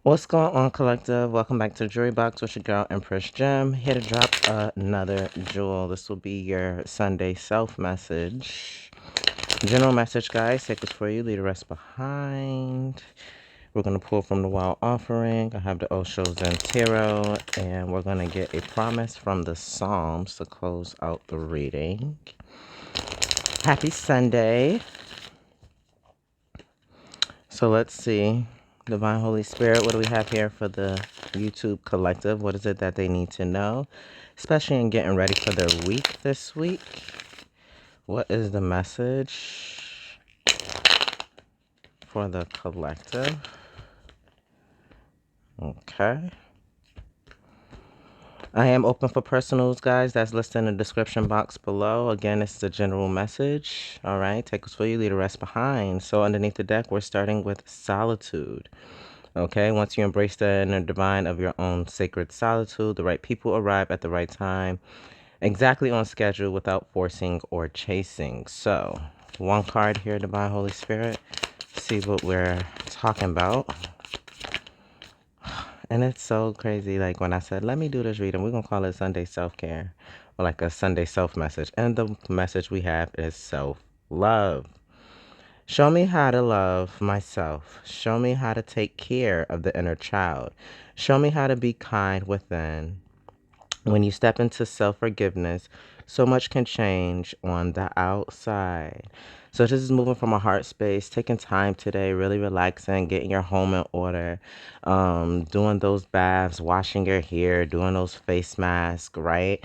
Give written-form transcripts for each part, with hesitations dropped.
What's going on, collective? Welcome back to Jewelry Box with your girl Empress Gem. Here to drop another jewel. This will be your Sunday self message. General message, guys. Take this for you. Leave the rest behind. We're going to pull from the Wild Offering. I have the Osho Zen Tarot. And we're going to get a promise from the Psalms to close out the reading. Happy Sunday. So let's see. Divine Holy Spirit, what do we have here for the YouTube collective? What is it that they need to know? Especially in getting ready for their week this week. What is the message for the collective? Okay. I am open for personals, guys. That's listed in the description box below. Again, it's the general message. All right. Take us for you, leave the rest behind. So underneath the deck, we're starting with solitude. Okay, once you embrace the inner divine of your own sacred solitude, the right people arrive at the right time, exactly on schedule without forcing or chasing. So, one card here, Divine Holy Spirit. See what we're talking about. And it's so crazy. Like when I said, let me do this reading, we're going to call it Sunday self-care or like a Sunday self-message. And the message we have is self-love. Show me how to love myself. Show me how to take care of the inner child. Show me how to be kind within. When you step into self-forgiveness, so much can change on the outside. So this is moving from a heart space, taking time today, really relaxing, getting your home in order, doing those baths, washing your hair, doing those face masks, right?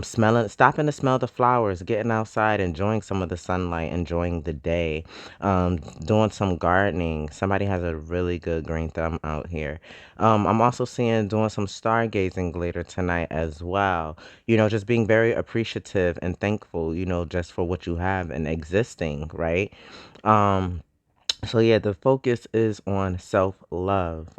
Stopping to smell the flowers, getting outside, enjoying some of the sunlight, enjoying the day, doing some gardening. Somebody has a really good green thumb out here. I'm also seeing doing some stargazing later tonight as well. You know, just being very appreciative and thankful, you know, just for what you have and existing, right? Um, so yeah, the focus is on self-love.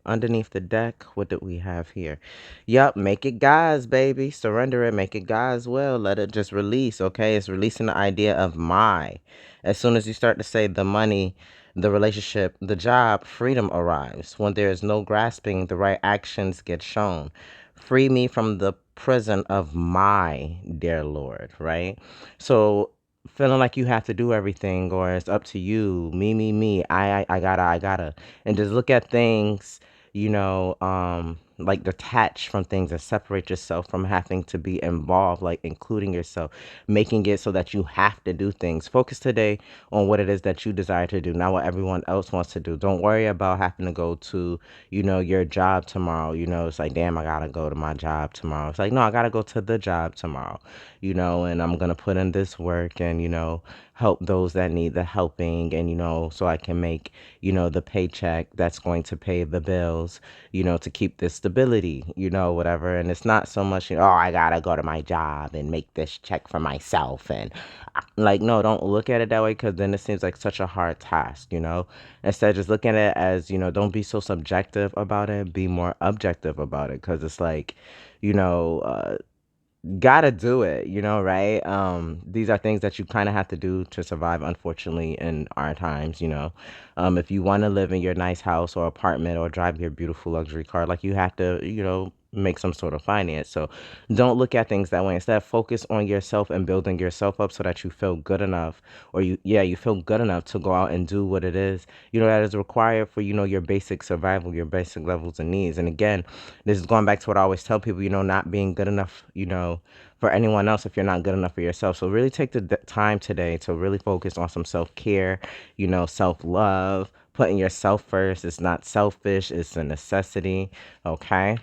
Underneath the deck, what do we have here? Yup, make it God's, baby. Surrender it, make it God's will. Let it just release, okay? It's releasing the idea of my. As soon as you start to say the money, the relationship, the job, freedom arrives. When there is no grasping, the right actions get shown. Free me from the prison of my dear Lord, right? So feeling like you have to do everything or it's up to you, me, I gotta, and just look at things, like detach from things and separate yourself from having to be involved, like including yourself, making it so that you have to do things. Focus today on what it is that you desire to do, not what everyone else wants to do. Don't worry about having to go to, your job tomorrow. It's like, damn, I gotta go to my job tomorrow. It's like, no, I gotta go to the job tomorrow, and I'm going to put in this work and, help those that need the helping and, so I can make, the paycheck that's going to pay the bills, to keep this stability, whatever. And it's not so much, oh, I got to go to my job and make this check for myself. And like, no, don't look at it that way because then it seems like such a hard task, Instead, just looking at it as, don't be so subjective about it, be more objective about it because it's like, you know, uh, gotta do it, right? These are things that you kind of have to do to survive, unfortunately, in our times, if you want to live in your nice house or apartment or drive your beautiful luxury car, like you have to, make some sort of finance. So don't look at things that way. Instead, focus on yourself and building yourself up so that you feel good enough, or you feel good enough to go out and do what it is, that is required for, your basic survival, your basic levels and needs. And again, this is going back to what I always tell people, not being good enough, for anyone else if you're not good enough for yourself. So really take the time today to really focus on some self-care, self-love, putting yourself first. It's not selfish, it's a necessity, okay?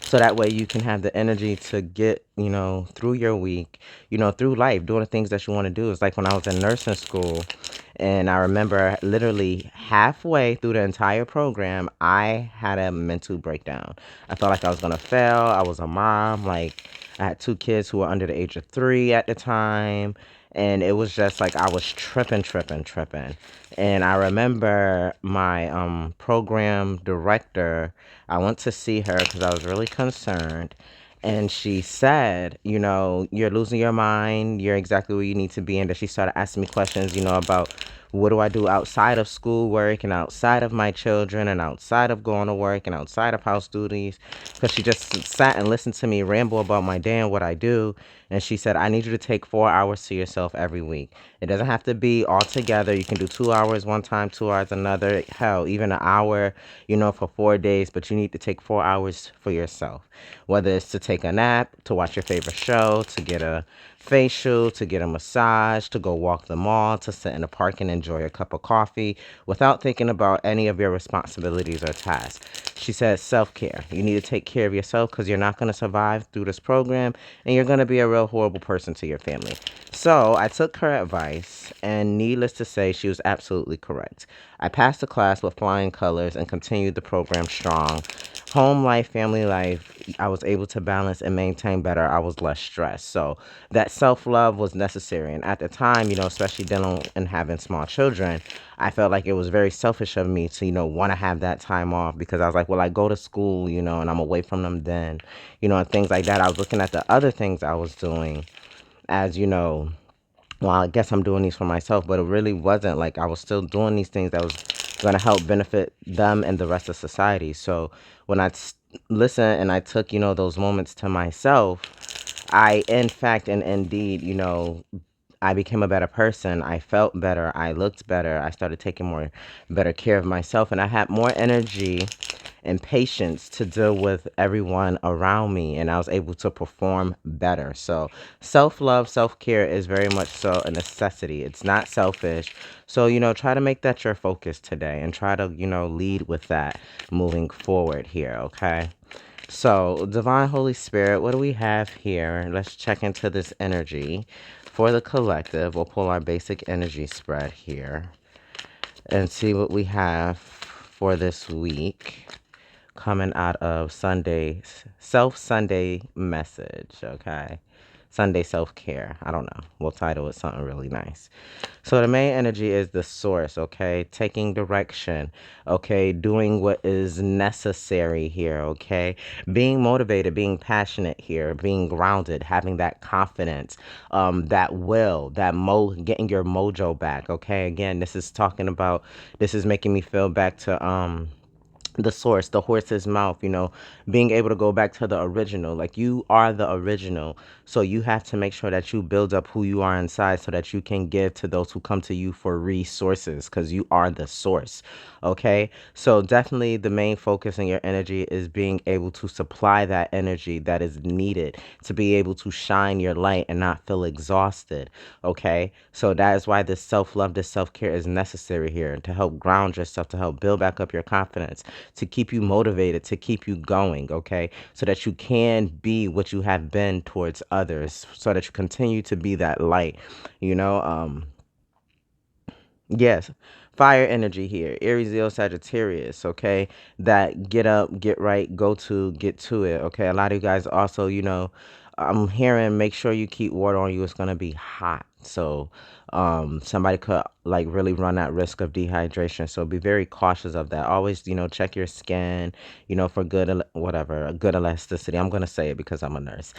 So that way you can have the energy to get, through your week, through life, doing the things that you want to do. It's like when I was in nursing school, and I remember literally halfway through the entire program, I had a mental breakdown. I felt like I was going to fail. I was a mom. Like, I had two kids who were under the age of 3 at the time. And it was just like I was tripping. And I remember my program director, I went to see her because I was really concerned. And she said, you're losing your mind. You're exactly where you need to be. And then she started asking me questions, about What do I do outside of schoolwork and outside of my children and outside of going to work and outside of house duties? Because she just sat and listened to me ramble about my day and what I do. And she said, I need you to take 4 hours to yourself every week. It doesn't have to be all together. You can do 2 hours one time, 2 hours another. Hell, even an hour, for 4 days. But you need to take 4 hours for yourself. Whether it's to take a nap, to watch your favorite show, to get a facial, to get a massage, to go walk the mall, to sit in the park and enjoy a cup of coffee without thinking about any of your responsibilities or tasks. She says self care. You need to take care of yourself because you're not going to survive through this program and you're going to be a real horrible person to your family. So I took her advice, and needless to say, she was absolutely correct. I passed the class with flying colors and continued the program strong. Home life, family life, I was able to balance and maintain better. I was less stressed. So that self love was necessary. And at the time, especially dealing and having small children, I felt like it was very selfish of me to, want to have that time off because I was like, well, I go to school, and I'm away from them then, and things like that. I was looking at the other things I was doing as, well, I guess I'm doing these for myself, but it really wasn't. Like, I was still doing these things that was going to help benefit them and the rest of society. So when listened and I took, those moments to myself, I, in fact and indeed, I became a better person. I felt better. I looked better. I started taking more better care of myself, and I had more energy and patience to deal with everyone around me, and I was able to perform better. So, self love, self care is very much so a necessity. It's not selfish. So, try to make that your focus today and try to, lead with that moving forward here, okay? So, Divine Holy Spirit, what do we have here? Let's check into this energy for the collective. We'll pull our basic energy spread here and see what we have for this week coming out of Sunday's Sunday message, okay? Sunday self care. I don't know. We'll title it something really nice. So, the main energy is the source, okay? Taking direction, okay? Doing what is necessary here, okay? Being motivated, being passionate here, being grounded, having that confidence, that will, getting your mojo back, okay? Again, this is making me feel back to, the source, the horse's mouth, being able to go back to the original. Like, you are the original. So you have to make sure that you build up who you are inside so that you can give to those who come to you for resources because you are the source. Okay. So definitely the main focus in your energy is being able to supply that energy that is needed to be able to shine your light and not feel exhausted. Okay. So that is why this self love, this self care is necessary here to help ground yourself, to help build back up your confidence, to keep you motivated, to keep you going, okay? So that you can be what you have been towards others, so that you continue to be that light, you know? Yes, fire energy here. Aries, Leo, Sagittarius, okay? That get up, get right, get to it, okay? A lot of you guys also, I'm hearing make sure you keep water on you. It's going to be hot. So, somebody could like really run at risk of dehydration. So be very cautious of that. Always, check your skin, for whatever, a good elasticity. I'm going to say it because I'm a nurse.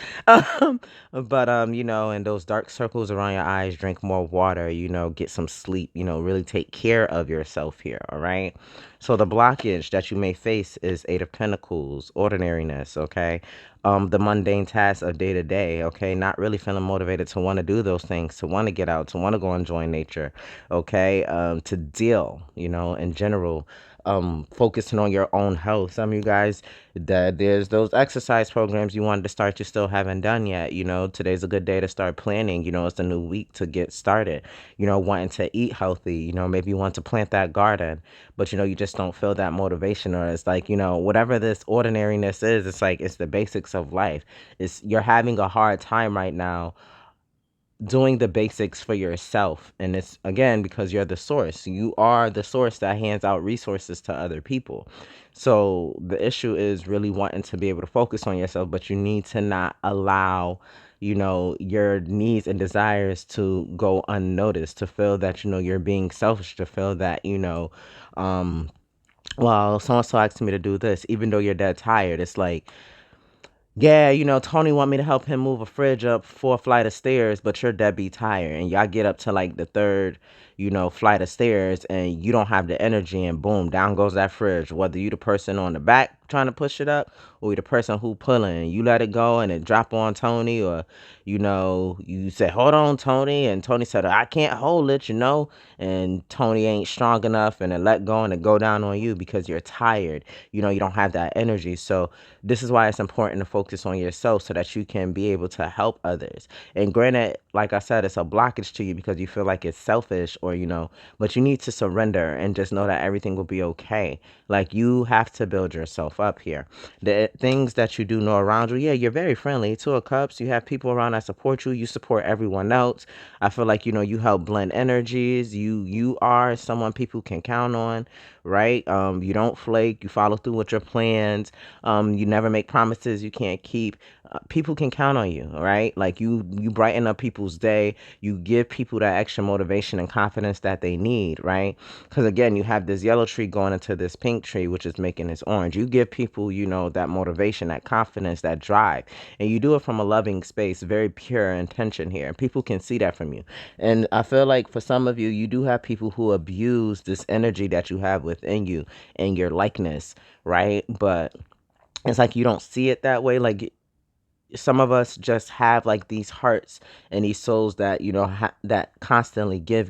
But in those dark circles around your eyes, drink more water, get some sleep, really take care of yourself here, all right? So the blockage that you may face is Eight of Pentacles, ordinariness, okay? The mundane tasks of day to day, okay? Not really feeling motivated to want to do those things, to want to get out, to want to go enjoy nature, okay? To deal, in general, focusing on your own health. Some of you guys, that there's those exercise programs you wanted to start, you still haven't done yet. Today's a good day to start planning. It's a new week to get started. Wanting to eat healthy. Maybe you want to plant that garden, but you just don't feel that motivation, or it's like, whatever this ordinariness is, it's like it's the basics of life. You're having a hard time right now doing the basics for yourself, and it's again because you're the source. You are the source that hands out resources to other people. So the issue is really wanting to be able to focus on yourself, but you need to not allow your needs and desires to go unnoticed, to feel that you're being selfish, to feel that um well, so and so asked me to do this, even though you're dead tired. It's like Yeah, Tony want me to help him move a fridge up 4 flight of stairs, but you're dead be tired, and y'all get up to like the third, flight of stairs, and you don't have the energy, and boom, down goes that fridge. Whether you the person on the back trying to push it up, or you the person who pulling, you let it go and it drop on Tony, or you say, "Hold on, Tony," and Tony said, "I can't hold it," and Tony ain't strong enough, and it let go and it go down on you because you're tired. You don't have that energy, so this is why it's important to focus on yourself so that you can be able to help others. And granted, like I said, it's a blockage to you because you feel like it's selfish but you need to surrender and just know that everything will be okay. Like you have to build yourself up here. The things that you do know around you, yeah, you're very friendly. Two of Cups, you have people around that support you. You support everyone else. I feel like, you help blend energies. You are someone people can count on, right? You don't flake. You follow through with your plans. You never make promises you can't keep. People can count on you, right? Like you brighten up people's day. You give people that extra motivation and confidence that they need, right? Because again, you have this yellow tree going into this pink tree, which is making this orange. You give people, that motivation, that confidence, that drive, and you do it from a loving space, very pure intention here. And people can see that from you. And I feel like for some of you, you do have people who abuse this energy that you have within you and your likeness, right? But it's like you don't see it that way. Like some of us just have like these hearts and these souls that that constantly give,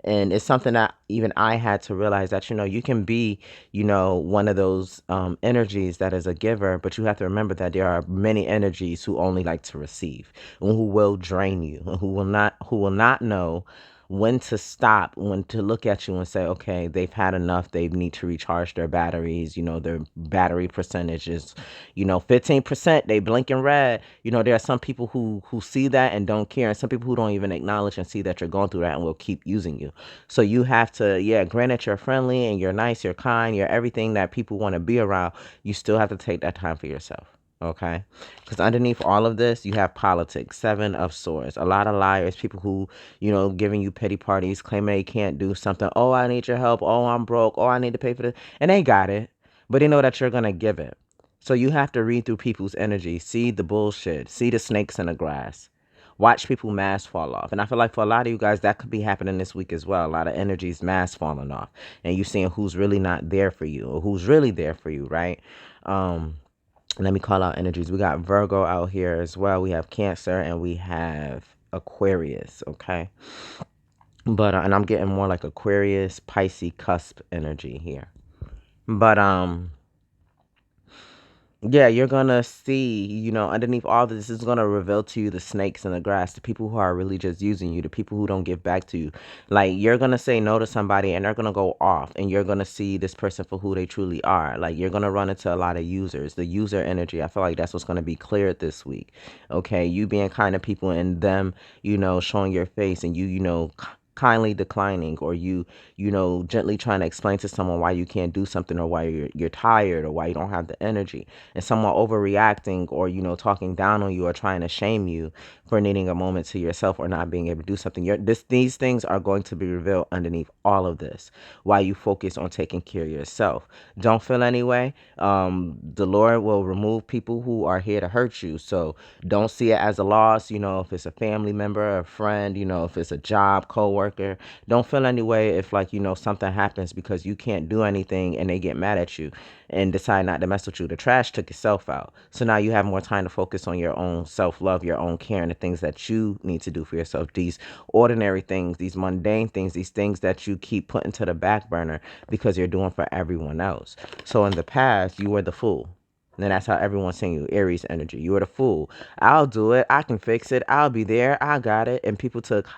and it's something that even I had to realize that you can be one of those energies that is a giver, but you have to remember that there are many energies who only like to receive and who will drain you and who will not know when to stop, when to look at you and say, okay, they've had enough. They need to recharge their batteries. Their battery percentage is, 15%. They blinking red. There are some people who see that and don't care, and some people who don't even acknowledge and see that you're going through that and will keep using you. So you have to, yeah, granted you're friendly and you're nice, you're kind, you're everything that people want to be around. You still have to take that time for yourself. Okay, because underneath all of this, you have politics, 7 of Swords, a lot of liars, people who, giving you pity parties, claiming they can't do something. Oh, I need your help. Oh, I'm broke. Oh, I need to pay for this. And they got it, but they know that you're going to give it. So you have to read through people's energy, see the bullshit, see the snakes in the grass, watch people mask fall off. And I feel like for a lot of you guys, that could be happening this week as well. A lot of energies mask falling off, and you seeing who's really not there for you or who's really there for you, right? Um, Let me call out energies. We got Virgo out here as well. We have Cancer and we have Aquarius. Okay, but and I'm getting more like Aquarius, Pisces cusp energy here. But yeah, you're gonna see, underneath all this is gonna reveal to you the snakes in the grass, the people who are really just using you, the people who don't give back to you. Like you're gonna say no to somebody and they're gonna go off, and you're gonna see this person for who they truly are. Like you're gonna run into a lot of users, the user energy. I feel like that's what's gonna be cleared this week. Okay, you being kind to people and them, showing your face, and kindly declining, or gently trying to explain to someone why you can't do something, or why you're tired, or why you don't have the energy, and someone overreacting, or talking down on you, or trying to shame you for needing a moment to yourself or not being able to do something. These things are going to be revealed underneath all of this while you focus on taking care of yourself. Don't feel any way. The Lord will remove people who are here to hurt you, so don't see it as a loss. If it's a family member, a friend, if it's a job coworker, don't feel any way if like something happens because you can't do anything and they get mad at you and decide not to mess with you. The trash took itself out. So now you have more time to focus on your own self-love, your own care, and the things that you need to do for yourself. These ordinary things, these mundane things, these things that you keep putting to the back burner because you're doing for everyone else. So in the past, you were the fool. And that's how everyone's seeing you. Aries energy. You were the fool. I'll do it. I can fix it. I'll be there. I got it. And people took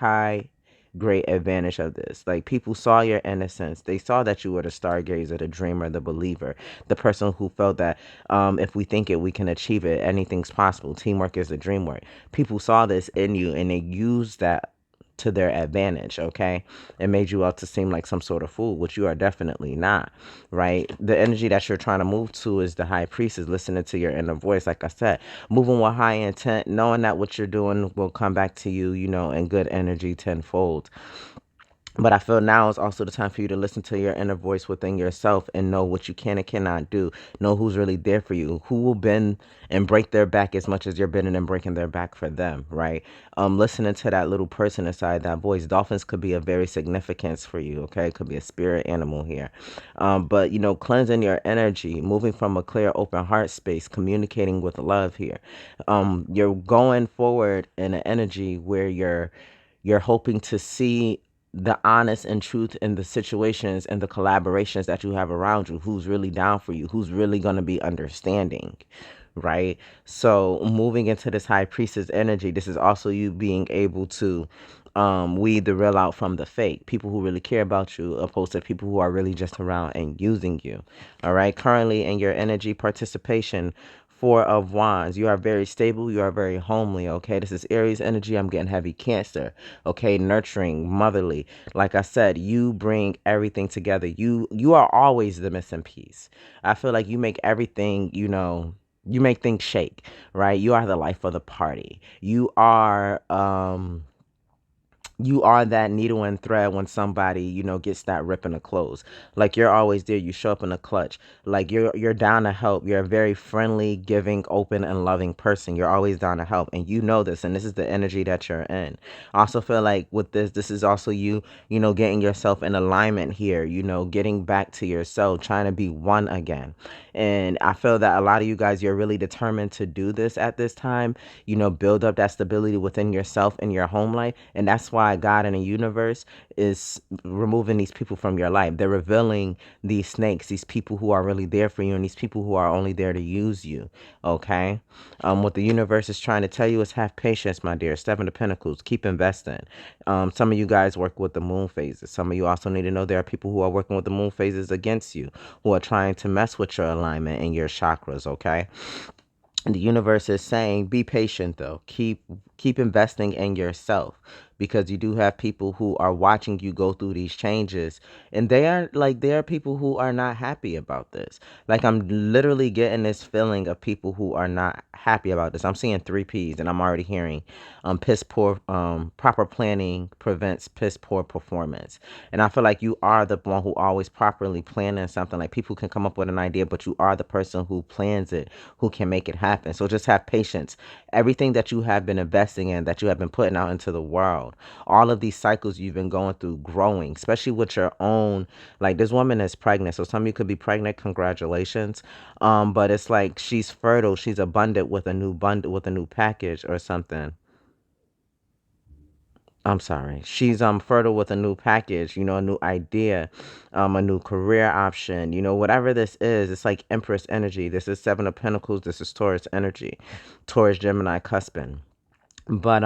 great advantage of this. Like people saw your innocence. They saw that you were the stargazer, the dreamer, the believer, the person who felt that if we think it, we can achieve it. Anything's possible. Teamwork is a dream work. People saw this in you and they used that to their advantage, okay? It made you out to seem like some sort of fool, which you are definitely not, right? The energy that you're trying to move to is the high priest, is listening to your inner voice, like I said, moving with high intent, knowing that what you're doing will come back to you, in good energy tenfold. But I feel now is also the time for you to listen to your inner voice within yourself and know what you can and cannot do. Know who's really there for you, who will bend and break their back as much as you're bending and breaking their back for them, right? Listening to that little person inside that voice. Dolphins could be a very significance for you, okay? It could be a spirit animal here. But, cleansing your energy, moving from a clear, open heart space, communicating with love here. You're going forward in an energy where you're hoping to see the honest and truth in the situations and the collaborations that you have around you, who's really down for you, who's really going to be understanding, right? So moving into this high priestess energy, this is also you being able to weed the real out from the fake, people who really care about you opposed to people who are really just around and using you. All right, currently in your energy participation, Four of Wands. You are very stable. You are very homely. Okay. This is Aries energy. I'm getting heavy Cancer. Okay. Nurturing, motherly. Like I said, you bring everything together. You are always the missing piece. I feel like you make everything, you make things shake, right? You are the life of the party. You are that needle and thread when somebody gets that rip in the clothes. Like you're always there. You show up in a clutch. Like you're down to help. You're a very friendly, giving, open, and loving person. You're always down to help, and you know this, and this is the energy that you're in. I also feel like with this is also you getting yourself in alignment here. Getting back to yourself, trying to be one again. And I feel that a lot of you guys, you're really determined to do this at this time. Build up that stability within yourself and your home life. And that's why God and the universe is removing these people from your life. They're revealing these snakes, these people who are really there for you, and these people who are only there to use you. Okay. What the universe is trying to tell you is have patience, my dear. Seven of Pentacles. Keep investing. Some of you guys work with the moon phases. Some of you also need to know there are people who are working with the moon phases against you, who are trying to mess with your alignment and your chakras. Okay. And the universe is saying be patient, though. Keep investing in yourself, because you do have people who are watching you go through these changes, and there are people who are not happy about this. Like I'm literally getting this feeling of people who are not happy about this. I'm seeing three P's, and I'm already hearing piss poor proper planning prevents piss poor performance. And I feel like you are the one who always properly planning something. Like people can come up with an idea, but you are the person who plans it, who can make it happen. So just have patience. Everything that you have been investing in, that you have been putting out into the world, all of these cycles you've been going through, growing, especially with your own. Like this woman is pregnant, so some of you could be pregnant. Congratulations. But it's like she's fertile, she's abundant with a new bundle, with a new package or something. I'm sorry. She's fertile with a new package, a new idea, a new career option, whatever this is. It's like Empress energy. This is Seven of Pentacles. This is Taurus energy. Taurus, Gemini, cusping. But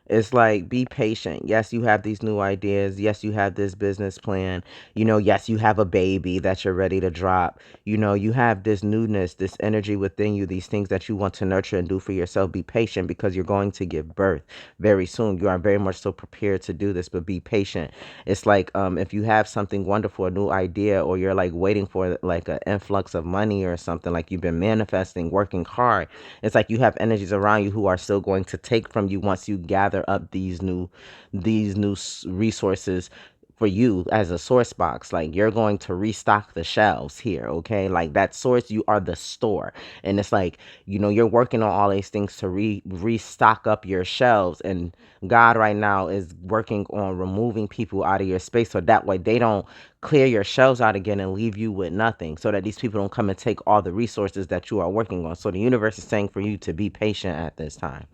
it's like be patient. Yes, you have these new ideas. Yes, you have this business plan. Yes, you have a baby that you're ready to drop. You have this newness, this energy within you, these things that you want to nurture and do for yourself. Be patient, because you're going to give birth very soon. You are very much so prepared to do this, but be patient. It's like if you have something wonderful, a new idea, or you're like waiting for like an influx of money or something, like you've been manifesting, working hard. It's like you have energies around you who are still going to take from you once you gather up these new resources for you as a source box. Like you're going to restock the shelves here, okay? Like that source, you are the store. And it's like, you're working on all these things to restock up your shelves. And God right now is working on removing people out of your space, so that way they don't clear your shelves out again and leave you with nothing, so that these people don't come and take all the resources that you are working on. So the universe is saying for you to be patient at this time.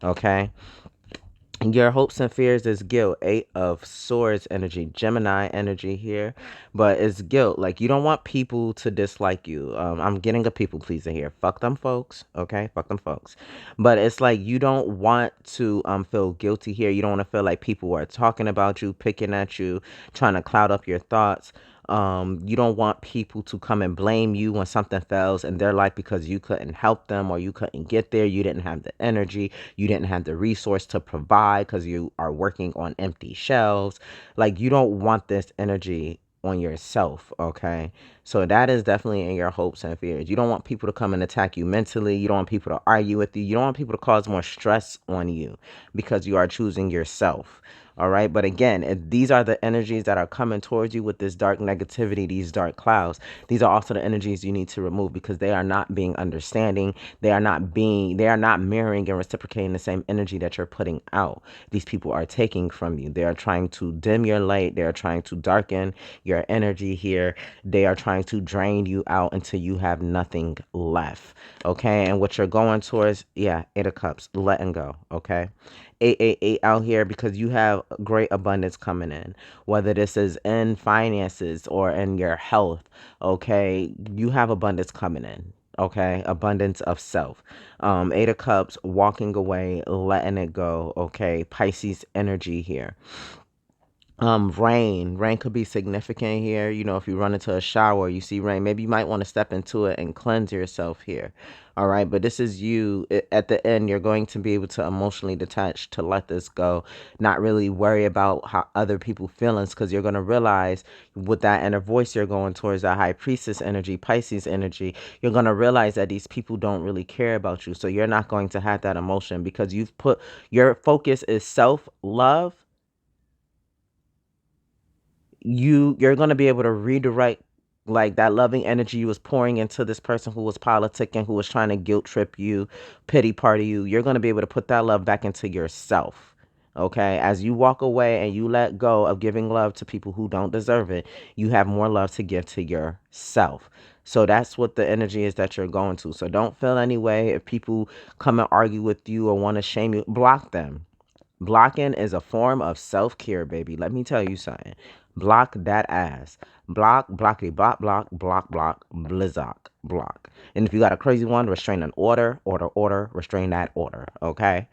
Okay. Your hopes and fears is guilt. Eight of Swords energy, Gemini energy here, but it's guilt. Like you don't want people to dislike you. I'm getting a people pleaser here. Fuck them folks, okay? Fuck them folks. But it's like you don't want to feel guilty here. You don't want to feel like people are talking about you, picking at you, trying to cloud up your thoughts. You don't want people to come and blame you when something fails in their life because you couldn't help them, or you couldn't get there. You didn't have the energy. You didn't have the resource to provide because you are working on empty shelves. Like you don't want this energy on yourself, okay? So that is definitely in your hopes and fears. You don't want people to come and attack you mentally. You don't want people to argue with you. You don't want people to cause more stress on you because you are choosing yourself. All right. But again, if these are the energies that are coming towards you with this dark negativity, these dark clouds. These are also the energies you need to remove because they are not being understanding. They are not mirroring and reciprocating the same energy that you're putting out. These people are taking from you. They are trying to dim your light. They are trying to darken your energy here. They are trying to drain you out until you have nothing left. Okay. And what you're going towards, yeah, 8 of Cups, letting go. Okay. 888 out here because you have great abundance coming in, whether this is in finances or in your health. Okay. You have abundance coming in. Okay. Abundance of self. 8 of Cups, walking away, letting it go. Okay. Pisces energy here. Rain could be significant here. You know, if you run into a shower, you see rain, maybe you might want to step into it and cleanse yourself here. All right, but this is you. At the end, you're going to be able to emotionally detach, to let this go, not really worry about how other people feelings, because you're going to realize with that inner voice you're going towards, that high priestess energy, Pisces energy, you're going to realize that these people don't really care about you. So you're not going to have that emotion because you've put your focus is self-love. You're going to be able to redirect like that loving energy you was pouring into this person who was politicking, who was trying to guilt trip you, pity party you. You're going to be able to put that love back into yourself. Okay, as you walk away and you let go of giving love to people who don't deserve it, you have more love to give to yourself. So that's what the energy is that you're going to. So don't feel any way if people come and argue with you or want to shame you, block them. Blocking is a form of self-care, baby. Let me tell you something. Block that ass. Block, blockity, block, block, block, block, blizzok, block. And if you got a crazy one, restrain an order, restrain that order, okay?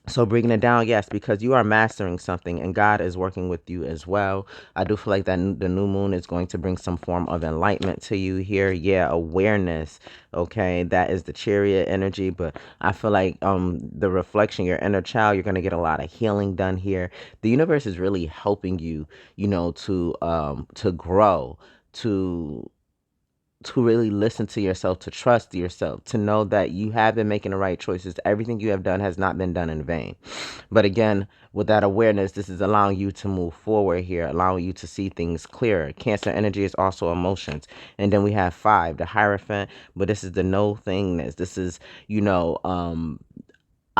So bringing it down, yes, because you are mastering something and God is working with you as well. I do feel like that the new moon is going to bring some form of enlightenment to you here. Yeah, awareness. Okay, that is the chariot energy, but I feel like the reflection, your inner child, you're gonna get a lot of healing done here. The universe is really helping you, to grow, to really listen to yourself, to trust yourself, to know that you have been making the right choices. Everything you have done has not been done in vain. But again, with that awareness, this is allowing you to move forward here, allowing you to see things clearer. Cancer energy is also emotions. And then we have 5, the Hierophant, but this is the no thingness. This is,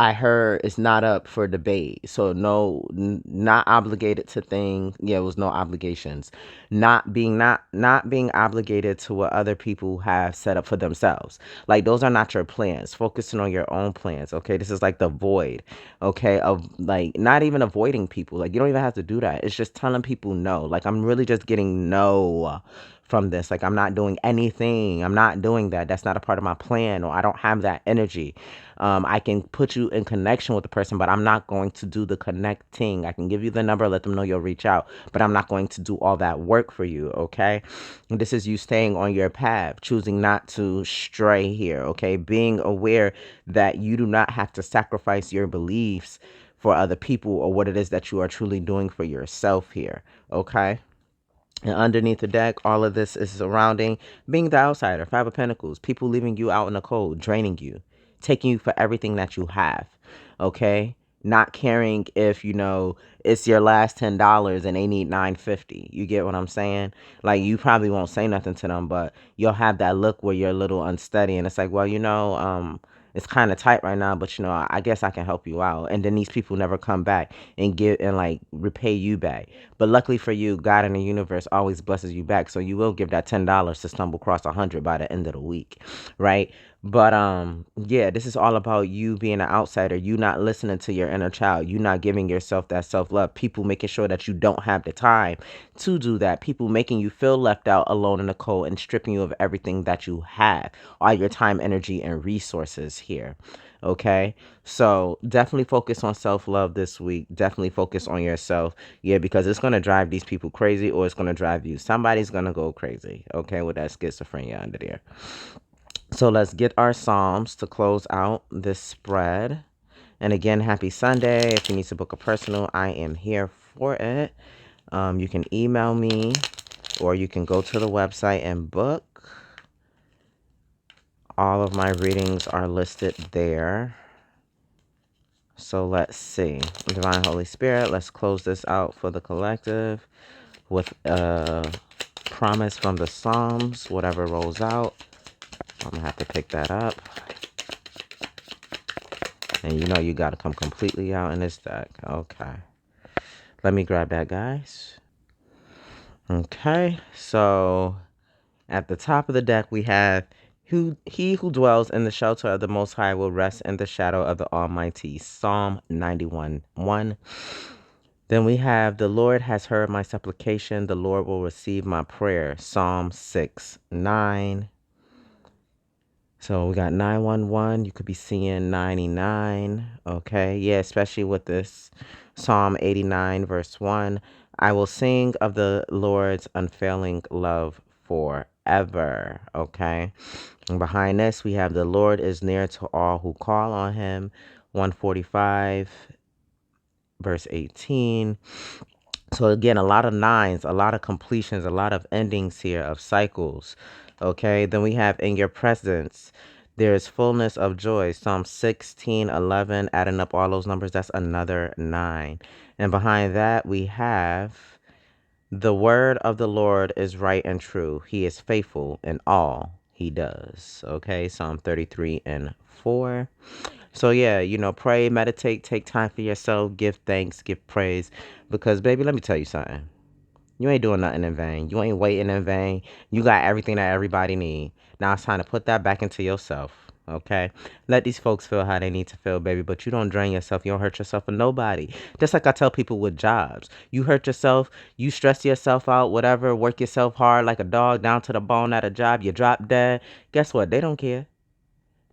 I heard it's not up for debate. So no, not obligated to thing. Yeah, it was no obligations. Not being obligated to what other people have set up for themselves. Like those are not your plans. Focusing on your own plans. Okay, this is like the void. Okay, of like not even avoiding people. Like you don't even have to do that. It's just telling people no. Like I'm really just getting no from this. Like I'm not doing anything. I'm not doing that. That's not a part of my plan, or I don't have that energy. I can put you in connection with the person, but I'm not going to do the connecting. I can give you the number, let them know you'll reach out, but I'm not going to do all that work for you. Okay. This is you staying on your path, choosing not to stray here. Okay. Being aware that you do not have to sacrifice your beliefs for other people or what it is that you are truly doing for yourself here. Okay. And underneath the deck, all of this is surrounding being the outsider. 5 of Pentacles, people leaving you out in the cold, draining you, taking you for everything that you have. Okay? Not caring if, it's your last $10 and they need 950. You get what I'm saying? Like you probably won't say nothing to them, but you'll have that look where you're a little unsteady and it's like, well, it's kind of tight right now, but I guess I can help you out. And then these people never come back and give and like repay you back. But luckily for you, God in the universe always blesses you back. So you will give that $10 to stumble across 100 by the end of the week. Right. But yeah, this is all about you being an outsider, you not listening to your inner child, you not giving yourself that self-love, people making sure that you don't have the time to do that, people making you feel left out, alone in the cold, and stripping you of everything that you have, all your time, energy, and resources here. Okay, so definitely focus on self-love this week. Definitely focus on yourself. Yeah, because it's going to drive these people crazy, or it's going to drive you. Somebody's going to go crazy, okay, with that schizophrenia under there. So let's get our Psalms to close out this spread. And again, happy Sunday. If you need to book a personal, I am here for it. You can email me or you can go to the website and book. All of my readings are listed there. So let's see. Divine Holy Spirit, let's close this out for the collective with a promise from the Psalms, whatever rolls out. I'm going to have to pick that up. And you know you got to come completely out in this deck. Okay. Let me grab that, guys. Okay. So at the top of the deck, we have he who dwells in the shelter of the Most High will rest in the shadow of the Almighty. Psalm 91:1. Then we have the Lord has heard my supplication. The Lord will receive my prayer. Psalm 6:9. So we got 911. You could be seeing 99. Okay. Yeah, especially with this Psalm 89, verse 1. I will sing of the Lord's unfailing love forever. Okay. And behind this, we have the Lord is near to all who call on him. 145, verse 18. So again, a lot of nines, a lot of completions, a lot of endings here of cycles. Okay, then we have in your presence, there is fullness of joy. Psalm 16:11, adding up all those numbers, that's another 9. And behind that, we have the word of the Lord is right and true. He is faithful in all he does. Okay, Psalm 33:4. So yeah, pray, meditate, take time for yourself, give thanks, give praise. Because baby, let me tell you something. You ain't doing nothing in vain. You ain't waiting in vain. You got everything that everybody need. Now it's time to put that back into yourself. Okay? Let these folks feel how they need to feel, baby. But you don't drain yourself. You don't hurt yourself for nobody. Just like I tell people with jobs. You hurt yourself, you stress yourself out, whatever, work yourself hard like a dog down to the bone at a job, you drop dead. Guess what? They don't care.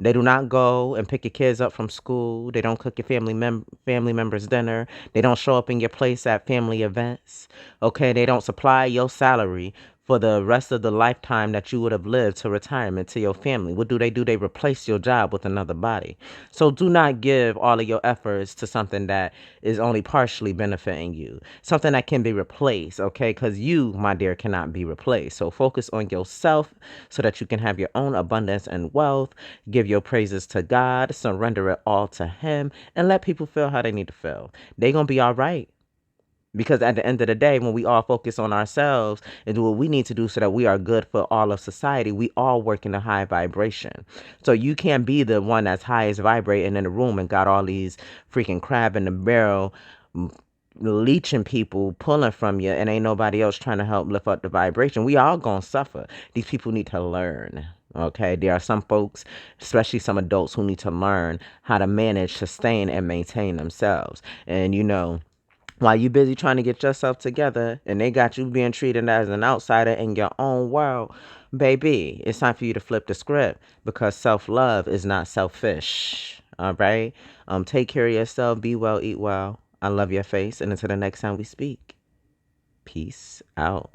They do not go and pick your kids up from school. They don't cook your family members dinner. They don't show up in your place at family events. Okay, they don't supply your salary for the rest of the lifetime that you would have lived to retirement to your family. What do? They replace your job with another body. So do not give all of your efforts to something that is only partially benefiting you. Something that can be replaced, okay? Because you, my dear, cannot be replaced. So focus on yourself so that you can have your own abundance and wealth. Give your praises to God, surrender it all to him, and let people feel how they need to feel. They're going to be all right. Because at the end of the day, when we all focus on ourselves and do what we need to do so that we are good for all of society, we all work in a high vibration. So you can't be the one that's highest vibrating in the room and got all these freaking crab in the barrel leeching people pulling from you and ain't nobody else trying to help lift up the vibration. We all gonna suffer. These people need to learn. Okay, there are some folks, especially some adults, who need to learn how to manage, sustain, and maintain themselves. And while you busy trying to get yourself together and they got you being treated as an outsider in your own world, baby, it's time for you to flip the script because self-love is not selfish. All right? Take care of yourself, be well, eat well. I love your face, and until the next time we speak, peace out.